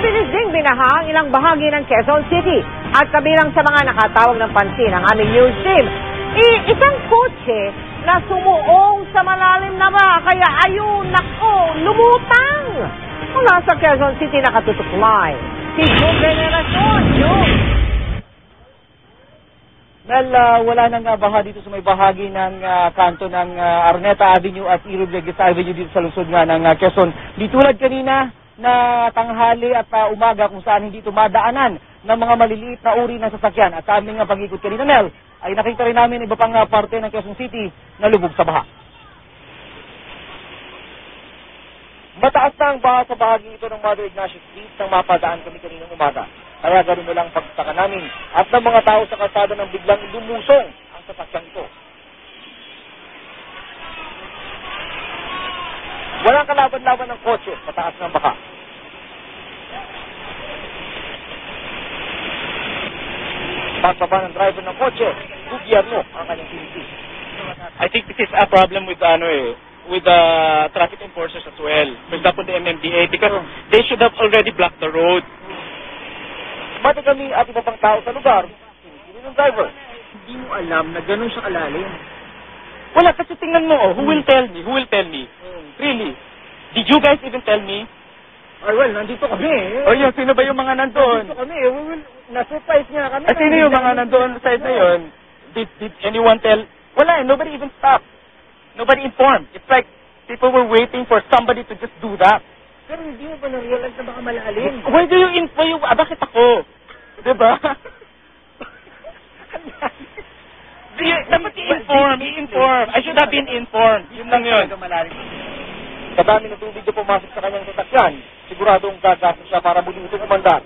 Mabilis ding binaha ang ilang bahagi ng Quezon City at kabilang sa mga nakatawag ng pansin ang aming news team. Isang kotse na sumuong sa malalim na ba, kaya ayun, nako, lumutang! Mula sa Quezon City nakatutuklay. Si June Veneracion, June! Well, wala nang baha dito sa may bahagi ng kanto ng Araneta Avenue at Irovegas Avenue dito sa lungsod nga ng Quezon. Di tulad kanina na tanghali at umaga kung saan hindi tumadaanan ng mga maliliit na uri ng sasakyan. At sa aming pag-ikot kanina, Nel, ay nakita rin namin iba pang parte ng Quezon City na lubog sa baha. Mataas na ang baha sa bahagi ito ng Mother Ignatius Street nang mapadaan kami kaninang umaga. Kaya ganoon na lang pagsaka namin at ng mga tao sa kalsada nang biglang lumusong ang sasakyan ito. Walang kalaban-laban ng kotse, mataas ng baha. Pagbaba ng driver ng kotse, gobyerno ang kanyang pinipis. I think this is a problem with the traffic enforcers as well. For example, the MMDA, because they should have already blocked the road. Mati kami at iba pang tao sa lugar, hindi ng driver. Hindi mo alam na ganun siya kalalim. Wala, kasi tingnan mo, who will tell me? Who will tell me? Really? Did you guys even tell me? Ay, well, nandito kami eh. O yun, sino ba yung mga nandoon? Nandito kami eh. Na-surprise nga kami. At sino yung mga nandoon sa side na yun? Did anyone tell? Wala, nobody even stopped. Nobody informed. It's like people were waiting for somebody to just do that. Pero hindi mo ba na-realize na baka malalim? Why do you inform? Bakit ako? Diba? Dapat i-inform. I should have been informed. Yun lang yun. Sa dami ng tubig na pumasok sa kanyang sasakyan, siguradong gagastos siya para muli itong umandar.